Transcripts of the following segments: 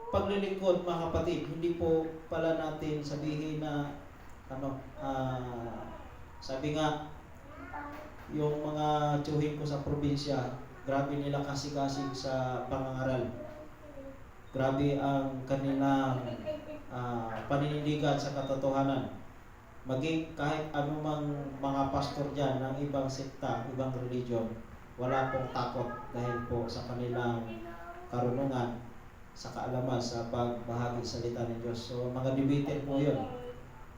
paglilingkod mga kapatid, hindi po pala natin sabihin na sabi nga yung mga tiyuhin ko sa probinsya, grabe nila kasi sa pangangaral. Grabe ang kanilang paninindigan sa katotohanan. Maging kahit anumang mga pastor dyan ng ibang sekta, ibang religion, wala pong takot dahil po sa kanilang karunungan, sa kaalaman, sa pagbahagi salita ng Diyos. So mga debater po yun.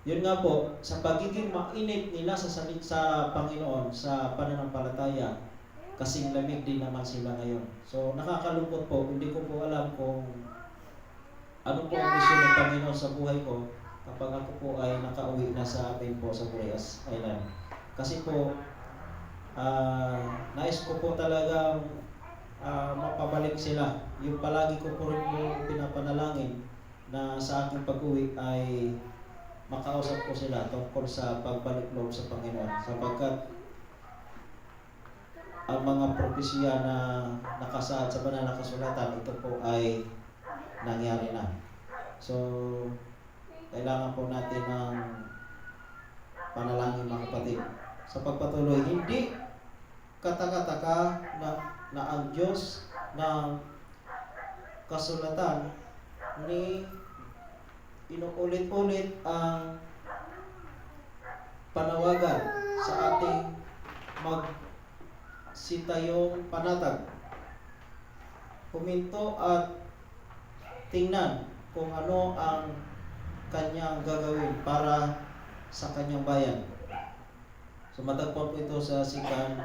Yun nga po, sa pagiging mainit nila sa Panginoon, sa pananampalataya, kasing lamig din naman sila ngayon. So nakakalungkot po, hindi ko po alam kung ano po ang misyon ng Panginoon sa buhay ko kapag ako po ay nakauwi na sa amin po sa Burias Island. Kasi po, nais ko po talagang mapabalik sila. Yung palagi ko po rin yung pinapanalangin na sa aking pag-uwi ay makausap ko sila tungkol sa pagbalik loob sa Panginoon. Sapagkat ang mga propesya na nakasaad sa banal na kasulatan, ito po ay nangyari na. So, kailangan po natin ng panalangin mga kapatid. Sa pagpatuloy, hindi kataka-taka na ang Diyos ng kasulatan ni inuulit-ulit ang panawagan sa ating magsitayong panatag. Huminto at tingnan kung ano ang kanyang gagawin para sa kanyang bayan. So matagpuan po ito sa Sikan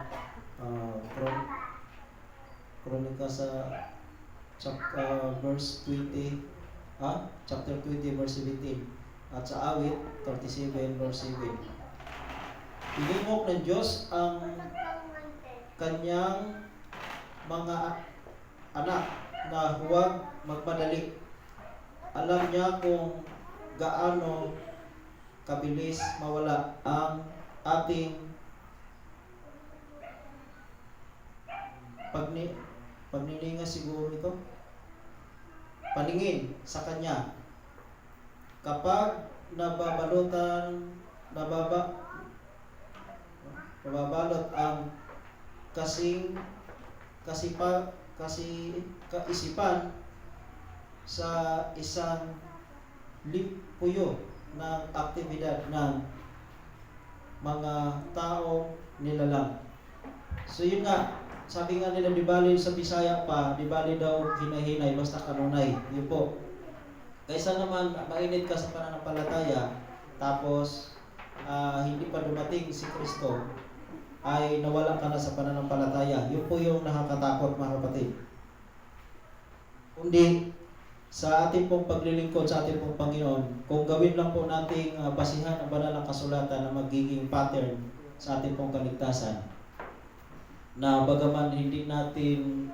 Kronika sa verse 20, chapter 20 verse 17, at sa Awit 37 verse 7. Iningok ng Diyos ang kanyang mga anak na huwag magmadali. Alam niya kung gaano kabilis mawala ang ating pagnininga siguro ito, paningin sa Kanya. Kapag nababalot ang kaisipan sa isang lipuyo ng aktibidad ng mga taong nilalang. So yun nga, sabi nga nila, di bali sa Bisaya pa, di bali daw hinahinay, basta kanunay. Yun po. Kaysa naman mainit ka sa pananampalataya, tapos hindi pa dumating si Kristo, ay nawala ka na sa pananampalataya. Yun po yung nakakatakot mga kapatid. Kundi sa ating pong paglilingkod sa ating pong Panginoon, kung gawin lang po nating basihan ang banal na kasulatan na magiging pattern sa ating pong kaligtasan, na bagaman hindi natin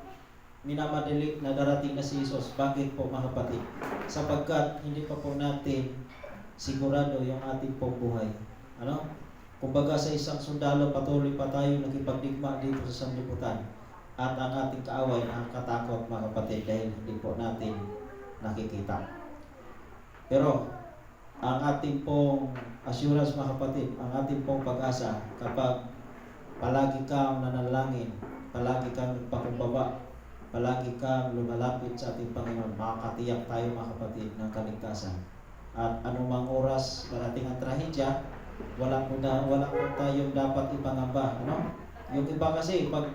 minamadali na darating na si Jesus. Bakit po mga kapatid? Sapagkat hindi pa po natin sigurado yung ating pong buhay. Kumbaga sa isang sundalo, patuloy pa tayo nakipagdigma dito sa sanlibutan. At ang ating kaaway nakakatakot mga kapatid dahil hindi po natin nakikita. Pero ang ating pong assurance mga kapatid, ang ating pong pag-asa, kapag palagi kang nanalangin, palagi kang nagpakumbaba, palagi kang lumalapit sa ating Panginoon, makakatiyak tayo mga kapatid ng kaligtasan. At anumang oras darating ang trahedya, wala po tayong dapat ipangamba. Yung iba kasi pag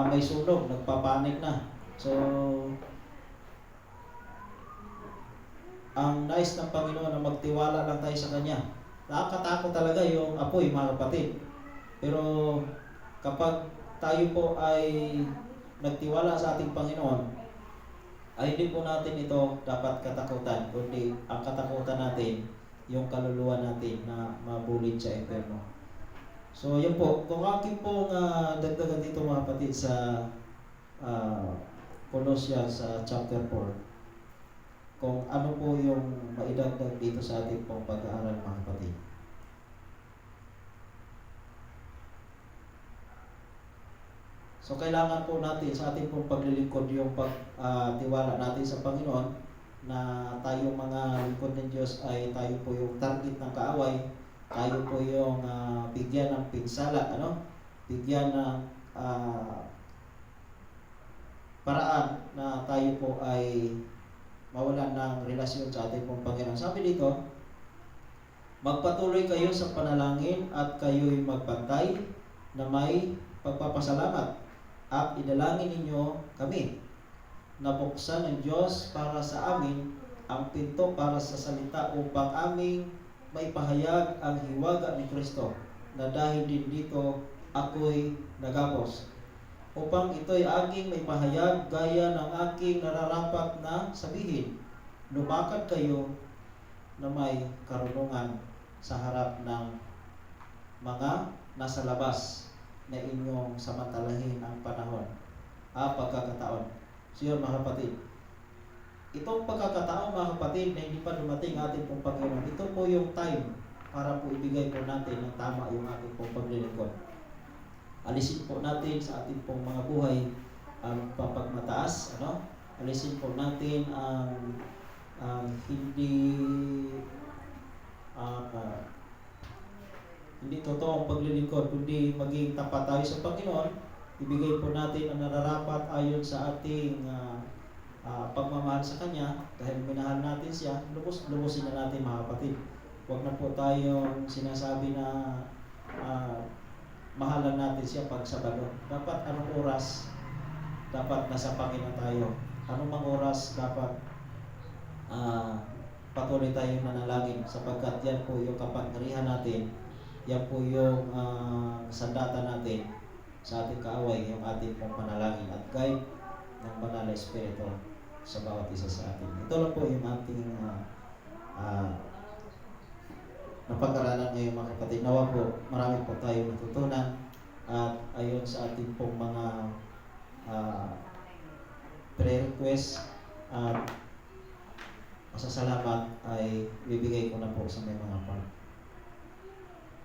may sunog, nagpapanik na. So ang nais ng Panginoon na magtiwala lang tayo sa Kanya. Nakakatakot talaga yung apoy mga kapatid. Pero kapag tayo po ay nagtiwala sa ating Panginoon, ay hindi po natin ito dapat katakutan, kundi ang katakutan natin, yung kaluluwa natin na mabulid sa impyerno. So yun po, kung aking pong dagdagan dito mga kapatid sa Colossians chapter 4, kung ano po yung maidagdag dito sa ating pong pag-aaral mga kapatid. So kailangan po natin sa ating pong paglilingkod yung pagtiwala natin sa Panginoon, na tayo mga lingkod ng Diyos ay tayo po yung target ng kaaway, tayo po yung bigyan ng pinsala, bigyan ng paraan na tayo po ay mawalan ng relasyon sa ating pong Panginoon. Sabi dito, magpatuloy kayo sa panalangin at kayo'y magbantay na may pagpapasalamat at idalangin ninyo kami na buksan ng Diyos para sa amin ang pinto para sa salita upang aming maipahayag ang hiwaga ni Kristo na dahil din dito ako'y nagapos upang ito'y aking maipahayag gaya ng aking nararapat na sabihin. Lumakad kayo na may karunungan sa harap ng mga nasa labas na inyong samantalahin ang panahon, pagkakataon. So yun mga kapatid, itong pagkakataon mga kapatid na hindi pa dumating ating pong Panginoon, ito po yung time para po ibigay po natin ng tama yung ating pong paglilingkod. Alisin po natin sa ating pong mga buhay ang papagmataas, alisin po natin ang hindi totoong paglilingkod, kundi maging tapat tayo sa Panginoon. Ibigay po natin ang nararapat ayon sa ating pagmamahal sa Kanya. Dahil minahal natin siya, lubusin na natin mga kapatid. Huwag na po tayong sinasabi na mahalan natin siya pag Sabado. Dapat anong oras dapat nasa Panginoon tayo? Anong mga oras dapat patuloy tayong nanalangin, sapagkat yan po yung kapangyarihan natin, yan po yung sandata natin sa ating kaaway, yung ating pong panalangin at guide ng Banal na Espiritu sa bawat isa sa atin. Ito lang po yung ating napag-aralan ngayon mga kapatid. Nawa po, marami po tayo natutunan at ayon sa ating pong mga prayer request at masasalamat ay bibigay ko na po sa may mga part.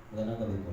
Magandang gabi po.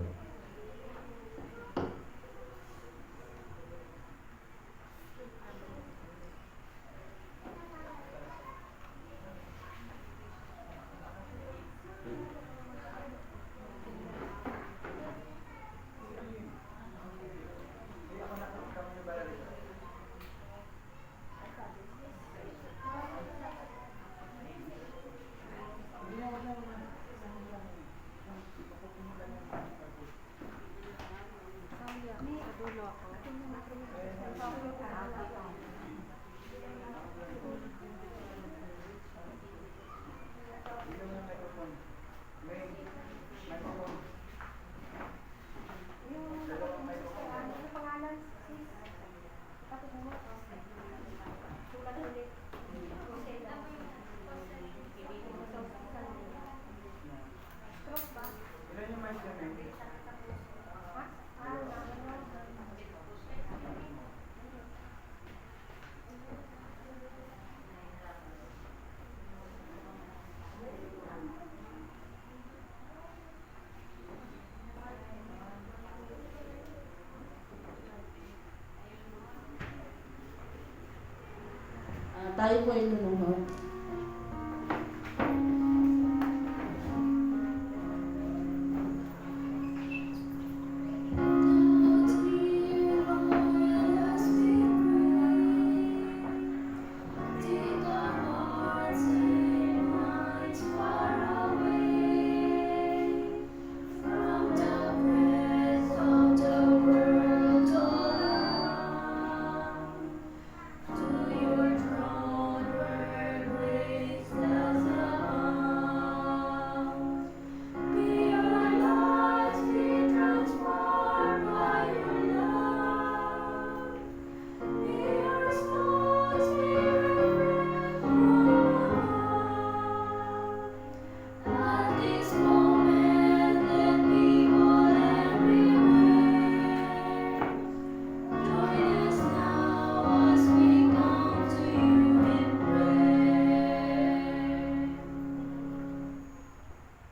Tayo po ay lumuhod.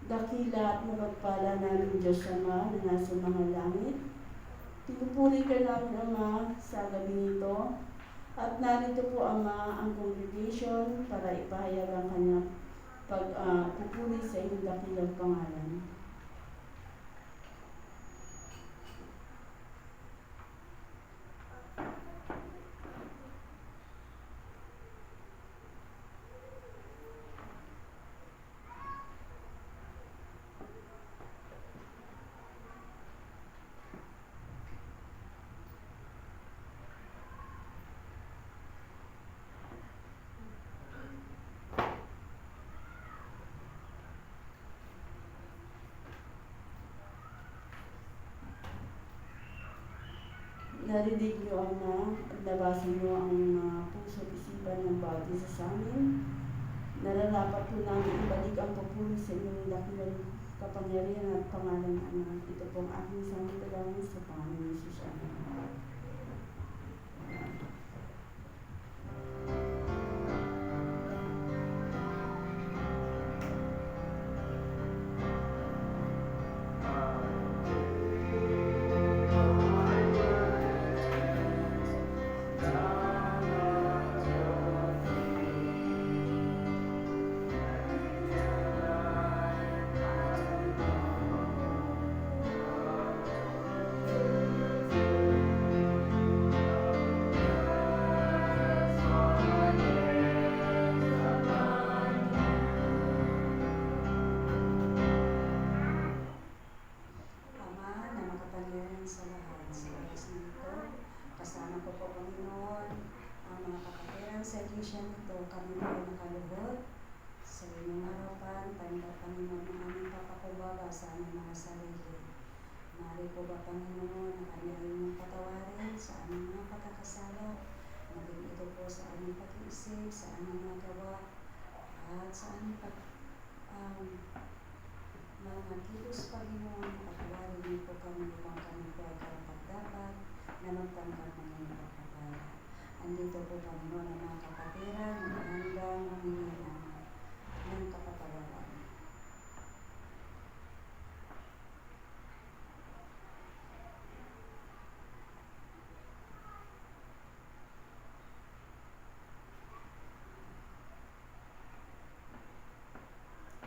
Dakila at mapagpala namin Diyos Ama na nasa mga langit. Pinupuri ka namin, Ama, sa gabi nito. At narito po, Ama, ang congregation para ipahayag ang kanyang pagpupuri sa iyong dakilang pangalan. Narinig niyo, Ama, at nabasan niyo ang puso at isipan ng bawat isa sa amin. Nararapat po namin ibalik ang papuri sa inyong dakilang kapangyarihan at pangalan, Ama. Ito po ang aking isang dalangin sa pangalan ni Jesus. Amen. Kami po ay nakalugod sa inyong harapan, Panginoon, ng aming papakumbaba sa aming mga sarili. Maaari po ba, Panginoon, na kami ay inyong patawarin sa aming mga pagkakasala, maging ito po sa aming pag-iisip, sa aming mga gawa, at sa aming mga kilos, Panginoon, patawarin niyo po kami upang kami po ay karapat-dapat na magtanggap ng inyong pagpapala. Andito po, Panginoon, ang mga kapatiran na handang humingi ng kapatawaran.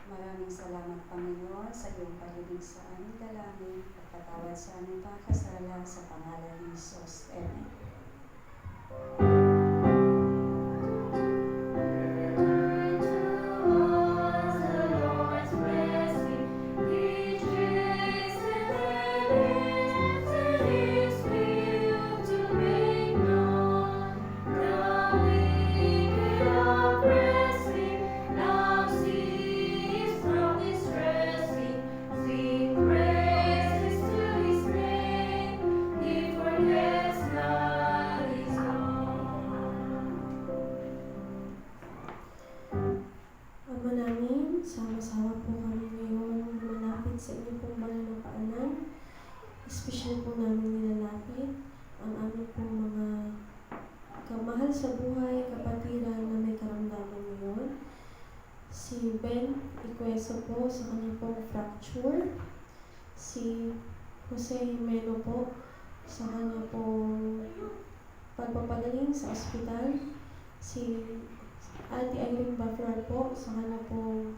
Maraming salamat, Panginoon, sa iyong pag-ibig sa aming dalangin at patawad sa aming pagkasala sa pangalan ni Jesus. Amen. Sama-sama po kami ngayon malapit sa inyo pong banal na paanan. Espesyal po namin nilalapit ang aming pong mga kamahal sa buhay, kapatiran na may karamdaman ngayon. Si Ben Iqueso po sa kanyang pong fracture. Si Jose Jimeno po sa kanyang pong pagpapagaling sa ospital. Si Ate Irene Baflar po sa kanyang pong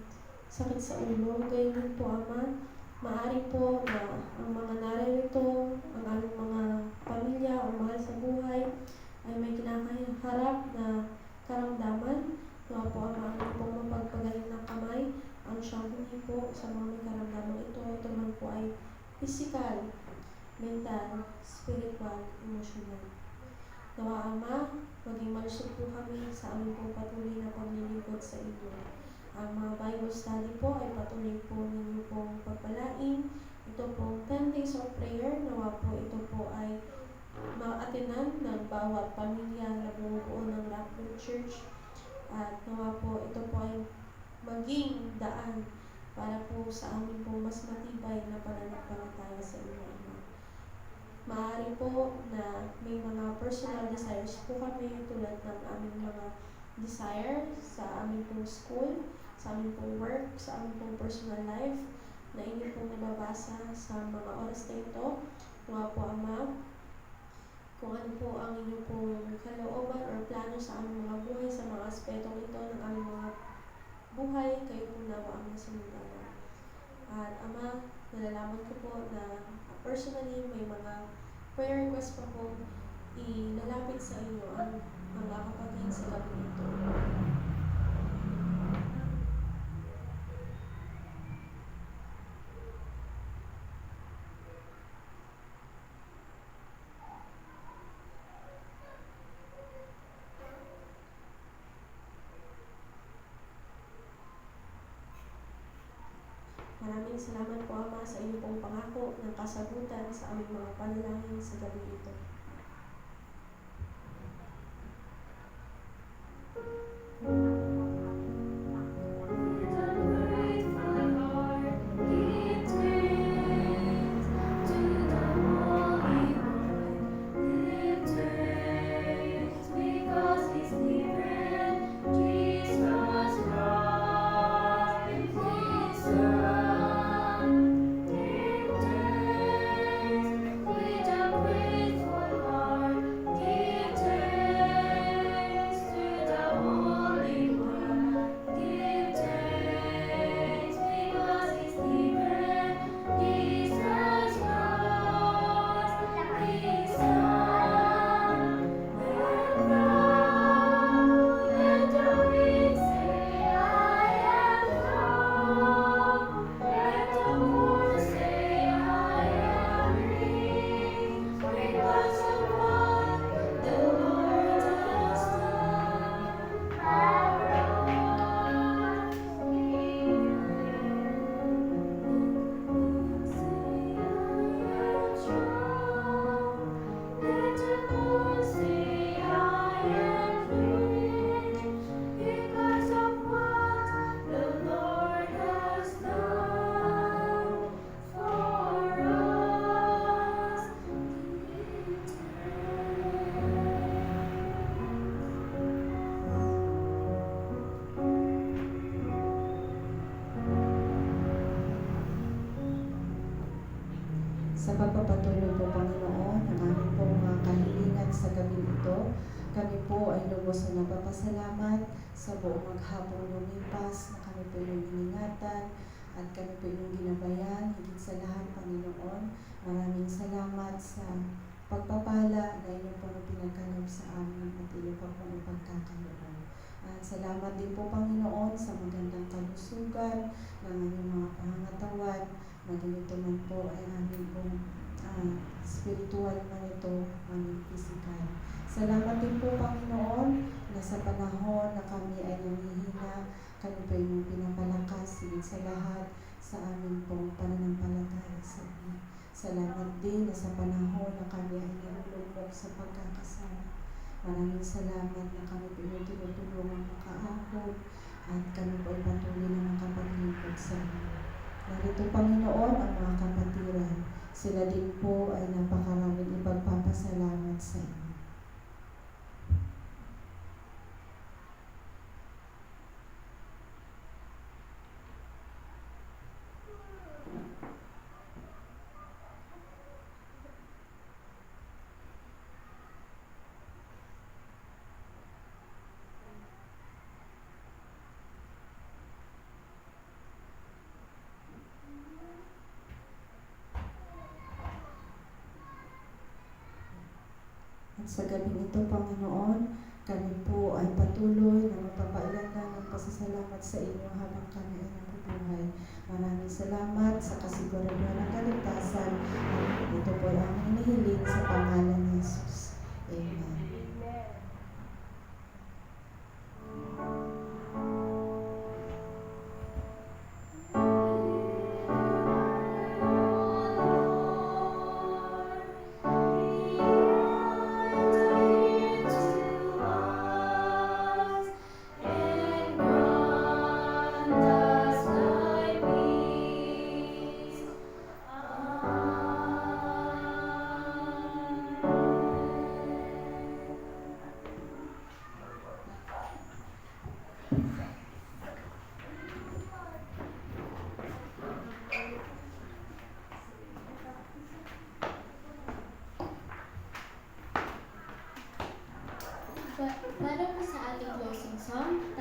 sakit sa ulo. Gayon din po, Ama, maaari po na ang mga naririto, ang aming mga pamilya o mahal sa buhay ay may kinakaharap na karamdaman. Nawa po, Ama, ang pong mapagpagaling ng kamay, ang siyang hindi po sa mga may karamdaman ito. Ito man po ay physical, mental, spiritual, emotional. Nawa, Ama, maging malusog po kami sa aming pong patuloy na paglilingkod sa inyo. Ang mga Bible study po ay patuloy po ninyo pong pagpalain. Ito pong 10 days of prayer, nawa po ito po ay ma-atinan ng bawat pamilya na bumubuo ng Rockwood Church. At nawa po ito po ay maging daan para po sa amin po mas matibay na pananampalataya sa inyo. Maaari po na may mga personal desires po kami tulad ng aming mga desire sa aming pong school, sa aming pong work, sa aming pong personal life na inyo pong nababasa sa mga oras na ito. Mga po, Ama, kung ano po ang inyong pong kalooban or plano sa aming mga buhay sa mga aspetong ito ng aming mga buhay, kayo po nawa ang masundawa. At Ama, nalalaman ko po na personally may mga prayer request pa po ilalapit sa inyo ang mga kapatid sa gabi ito. Maraming salamat po, Ama, sa inyong pong pangako ng kasagutan sa aming mga panalangin sa gabi ito. Sa pagpapatuloy po, Panginoon, ng aming pong mga kahilingan sa gabi ito, kami po ay lubos na nagpapasalamat sa buong maghapong lumipas na kami po yung iningatan at kami po yung ginabayan. Higit sa lahat, Panginoon, maraming salamat sa pagpapala na inyong pong pinagkaloob sa amin at inyong pa pong ipagkakaloob. At salamat din po, Panginoon, sa magandang kalusugan ng aming mga pangangatawan. Maging ito man po ay aming pong spiritual man ito, aming physical. Salamat din po, Panginoon, na sa panahon na kami ay nanghihina, kami po yung pinapalakas, higit sa lahat, sa aming pong pananampalataya sa inyo. Salamat din na sa panahon na kami ay nalulugmok sa pagkakasala. Maraming salamat na kami po yung tinutulungan makaahon at kami po ay patuloy na makapaglingkod sa inyo. Narito, Panginoon, ang mga kapatiran. Sila din po ay napakaraming ipagpapasalamat sa inyo. At sa gabing ito, Panginoon, kami po ay patuloy na magpapailangan ng pasasalamat sa inyo habang kami ay nabubuhay. Maraming salamat sa kasiguraduhan ng kaligtasan. At ito po ang hinihiling sa pangalan ni Jesus. Amen.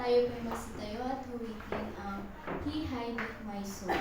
Tayo po'y magsitayo at huwitin ang He Hideth My Soul.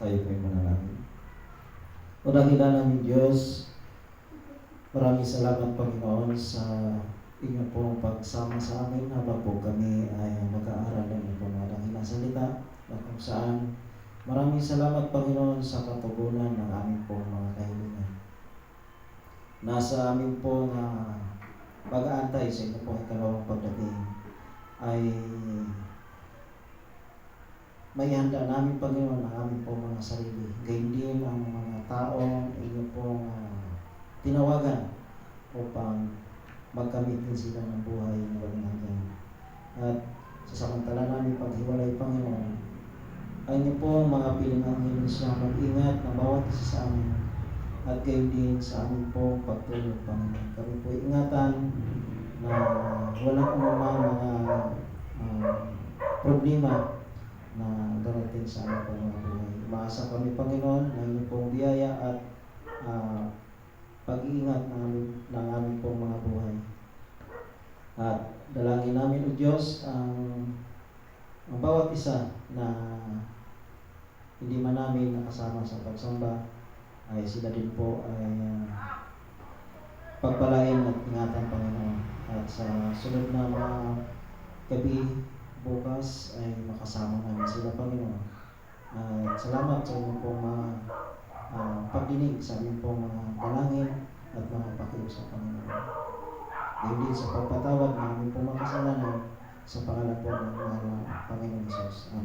Tayo po'y manalangin. O dakilang namin Diyos, maraming salamat Panginoon sa inyo pong pagsama sa amin habang po kami ay mag-aaral ng inyong mga dakilang salita na kung saan maraming salamat Panginoon sa katugunan ng aming pong mga kahilingan. Nasa amin pong pag-aantay sa inyo pong ikalawang pagdating ay may handa namin Panginoon ang aming pong mga sarili. Gayun din ang mga taong inyo pong tinawagan upang magkamit din sila ng buhay na walang hanggan. at sa samantala namin paghiwalay, Panginoon, ay niyo po mga piling anghel siya mag-ingat ng bawat isa sa amin at gayon din sa amin po pagtulog, Panginoon. Kami po ingatan na walang anumang mga problema na darating sa aming pong mga buhay. Umaasa kami, Panginoon, na inyong pong biyaya at pag-iingat ng aming pong mga buhay. At dalangin namin, O Diyos, ang bawat isa na hindi man namin nakasama sa pagsamba ay sila din po ay pagpalain at ingatan, Panginoon. At sa sunod na mga gabi bukas ay makasama namin sila, Panginoon. At salamat sa inyong pong mga pagdinig sa aming pong mga dalangin at mga pakiusap, Panginoon. Gayon din sa pagpatawad ng aming pong mga kasalanan sa pangalan po ng Panginoon Jesus. Amen.